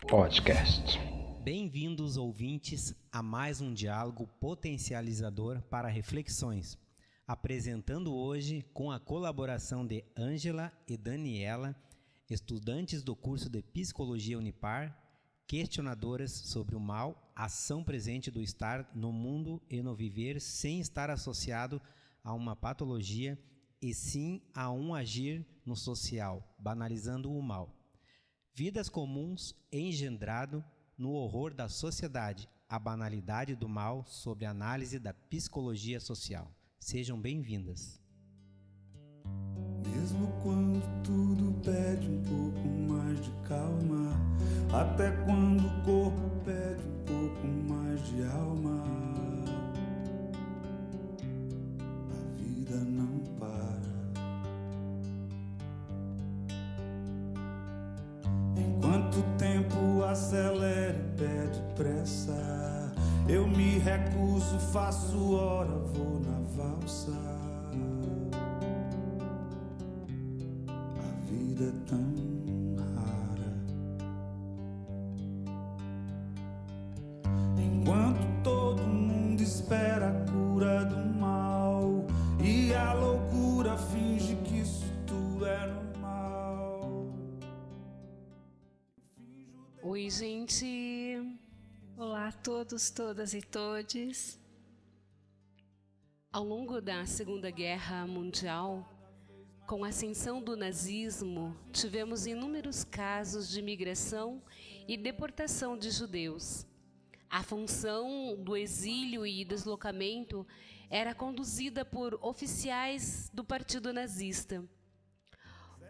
Podcast. Bem-vindos, ouvintes, a mais um diálogo potencializador para reflexões, apresentando hoje com a colaboração de Ângela e Daniela, estudantes do curso de Psicologia Unipar, questionadoras sobre o mal, ação presente do estar no mundo e no viver sem estar associado a uma patologia e sim a um agir no social, banalizando o mal. Vidas comuns engendrado no horror da sociedade, a banalidade do mal sob análise da psicologia social. Sejam bem-vindas. Mesmo quando tudo pede um pouco mais de calma, até quando o corpo pede um pouco mais de alma, a vida não para. Enquanto o tempo acelera e pede pressa, eu me recuso, faço hora, vou na valsa. A vida é tão rara. Enquanto todo mundo espera a cura do mal e a loucura finge que isso tudo é normal. Oi, gente! Olá a todos, todas e todes. Ao longo da Segunda Guerra Mundial, com a ascensão do nazismo, tivemos inúmeros casos de migração e deportação de judeus. A função do exílio e deslocamento era conduzida por oficiais do Partido Nazista.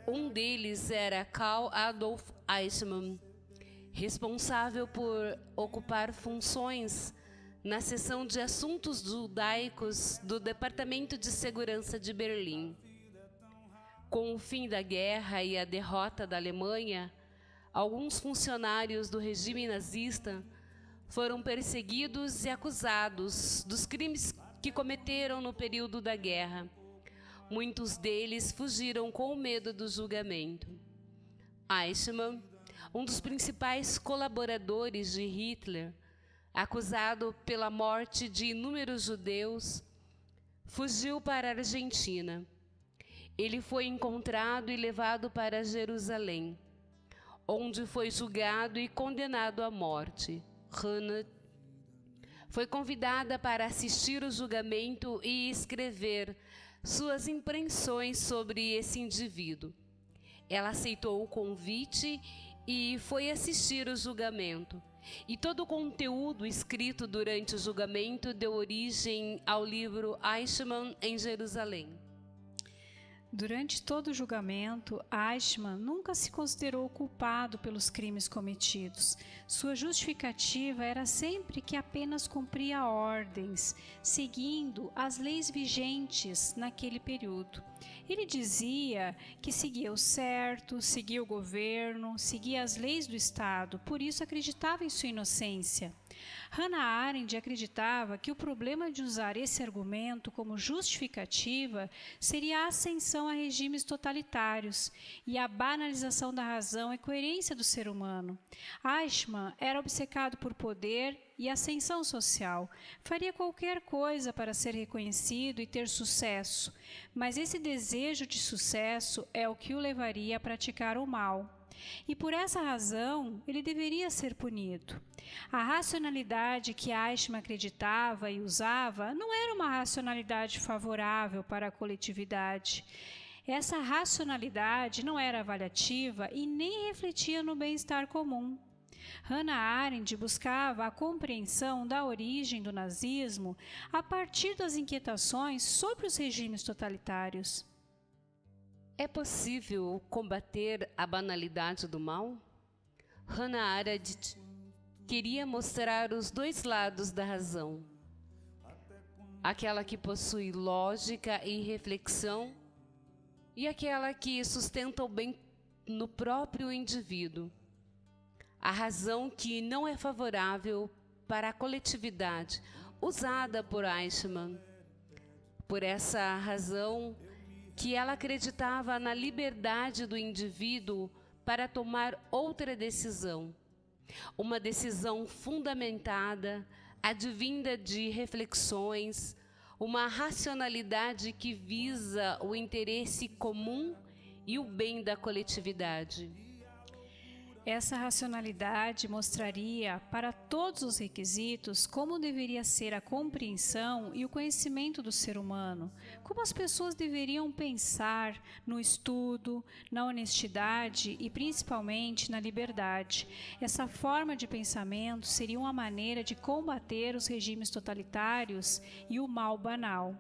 Um deles era Karl Adolf Eichmann, responsável por ocupar funções na seção de assuntos judaicos do Departamento de Segurança de Berlim. Com o fim da guerra e a derrota da Alemanha, alguns funcionários do regime nazista foram perseguidos e acusados dos crimes que cometeram no período da guerra. Muitos deles fugiram com medo do julgamento. Eichmann, um dos principais colaboradores de Hitler, acusado pela morte de inúmeros judeus, fugiu para a Argentina. Ele foi encontrado e levado para Jerusalém, onde foi julgado e condenado à morte. Hannah foi convidada para assistir o julgamento e escrever suas impressões sobre esse indivíduo. Ela aceitou o convite e foi assistir o julgamento. E todo o conteúdo escrito durante o julgamento deu origem ao livro Eichmann em Jerusalém. Durante todo o julgamento, Eichmann nunca se considerou culpado pelos crimes cometidos. Sua justificativa era sempre que apenas cumpria ordens, seguindo as leis vigentes naquele período. Ele dizia que seguia o certo, seguia o governo, seguia as leis do Estado, por isso acreditava em sua inocência. Hannah Arendt acreditava que o problema de usar esse argumento como justificativa seria a ascensão a regimes totalitários e a banalização da razão e coerência do ser humano. Eichmann era obcecado por poder e ascensão social. Faria qualquer coisa para ser reconhecido e ter sucesso, mas esse desejo de sucesso é o que o levaria a praticar o mal. E por essa razão, ele deveria ser punido. A racionalidade que Eichmann acreditava e usava não era uma racionalidade favorável para a coletividade. Essa racionalidade não era avaliativa e nem refletia no bem-estar comum. Hannah Arendt buscava a compreensão da origem do nazismo a partir das inquietações sobre os regimes totalitários. É possível combater a banalidade do mal? Hannah Arendt queria mostrar os dois lados da razão. Aquela que possui lógica e reflexão e aquela que sustenta o bem no próprio indivíduo. A razão que não é favorável para a coletividade, usada por Eichmann. Por essa razão, que ela acreditava na liberdade do indivíduo para tomar outra decisão. uma decisão fundamentada, advinda de reflexões, uma racionalidade que visa o interesse comum e o bem da coletividade. Essa racionalidade mostraria para todos os requisitos como deveria ser a compreensão e o conhecimento do ser humano, como as pessoas deveriam pensar no estudo, na honestidade e principalmente na liberdade. Essa forma de pensamento seria uma maneira de combater os regimes totalitários e o mal banal.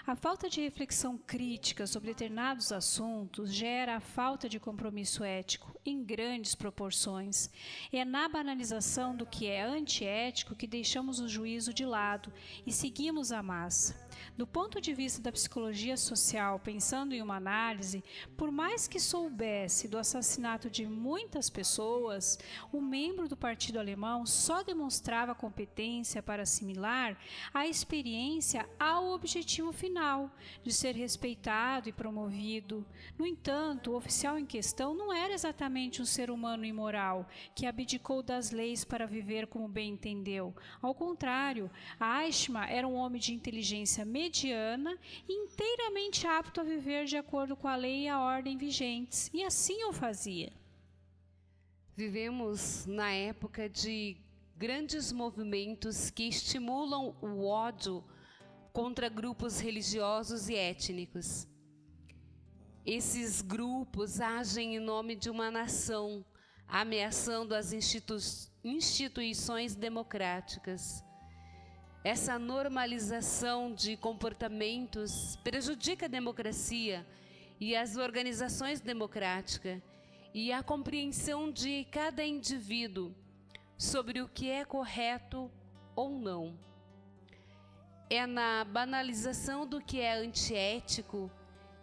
A falta de reflexão crítica sobre determinados assuntos gera a falta de compromisso ético em grandes proporções. É na banalização do que é antiético que deixamos o juízo de lado e seguimos a massa. Do ponto de vista da psicologia social, pensando em uma análise, por mais que soubesse do assassinato de muitas pessoas, o membro do Partido Alemão só demonstrava competência para assimilar a experiência ao objetivo final, de ser respeitado e promovido. No entanto, o oficial em questão não era exatamente um ser humano imoral, que abdicou das leis para viver como bem entendeu. Ao contrário, Eichmann era um homem de inteligência mediana e inteiramente apto a viver de acordo com a lei e a ordem vigentes, e assim o fazia. Vivemos na época de grandes movimentos que estimulam o ódio contra grupos religiosos e étnicos. Esses grupos agem em nome de uma nação, ameaçando as instituições democráticas. Essa normalização de comportamentos prejudica a democracia e as organizações democráticas e a compreensão de cada indivíduo sobre o que é correto ou não. É na banalização do que é antiético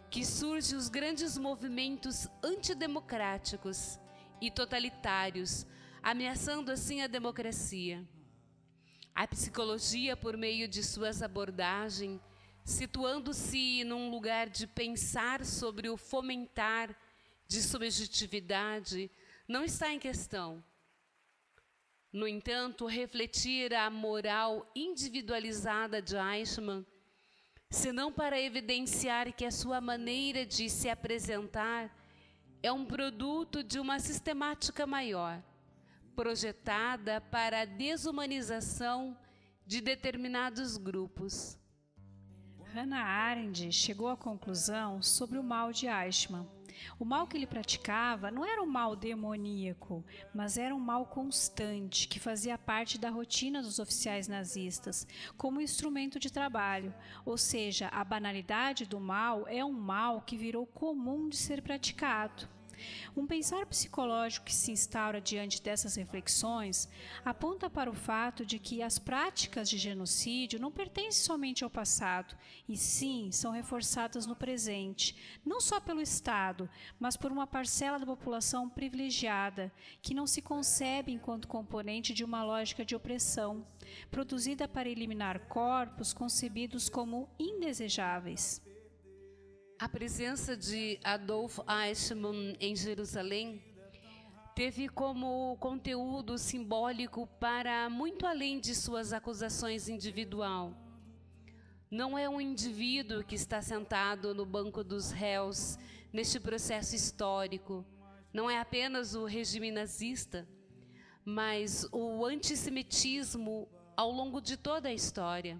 que surgem os grandes movimentos antidemocráticos e totalitários, ameaçando assim a democracia. A psicologia, por meio de suas abordagens, situando-se num lugar de pensar sobre o fomentar de subjetividade, não está em questão. No entanto, refletir a moral individualizada de Eichmann, senão para evidenciar que a sua maneira de se apresentar é um produto de uma sistemática maior, projetada para a desumanização de determinados grupos. Hannah Arendt chegou à conclusão sobre o mal de Eichmann. O mal que ele praticava não era um mal demoníaco, mas era um mal constante que fazia parte da rotina dos oficiais nazistas, como instrumento de trabalho. Ou seja, a banalidade do mal é um mal que virou comum de ser praticado. Um pensar psicológico que se instaura diante dessas reflexões aponta para o fato de que as práticas de genocídio não pertencem somente ao passado, e sim são reforçadas no presente, não só pelo Estado, mas por uma parcela da população privilegiada, que não se concebe enquanto componente de uma lógica de opressão, produzida para eliminar corpos concebidos como indesejáveis. A presença de Adolf Eichmann em Jerusalém teve como conteúdo simbólico para muito além de suas acusações individual. Não é um indivíduo que está sentado no banco dos réus neste processo histórico. Não é apenas o regime nazista, mas o antissemitismo ao longo de toda a história.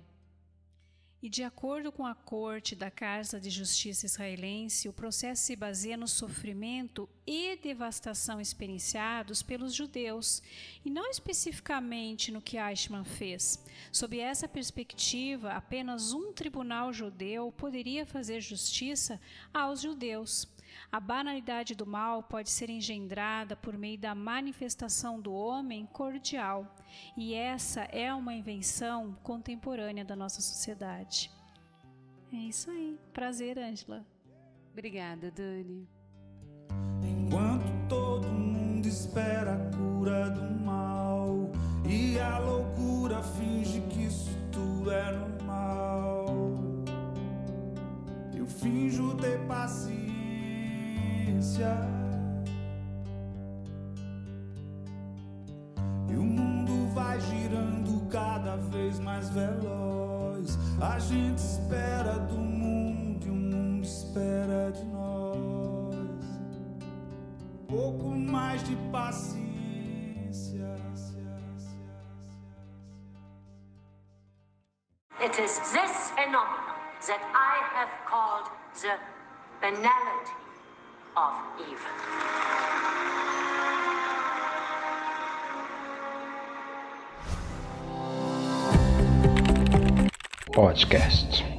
E de acordo com a Corte da Casa de Justiça israelense, o processo se baseia no sofrimento e devastação experienciados pelos judeus, e não especificamente no que Eichmann fez. Sob essa perspectiva, apenas um tribunal judeu poderia fazer justiça aos judeus. A banalidade do mal pode ser engendrada por meio da manifestação do homem cordial, e essa é uma invenção contemporânea da nossa sociedade. É isso aí. Prazer, Ângela. Obrigada, Dani. Enquanto todo mundo espera a cura do mal e a loucura finge que isso tudo é normal, eu finjo ter paciência. A gente espera do mundo e o mundo espera de nós. Pouco mais de paciência. It is this phenomenon that I have called the banality of evil. Podcast.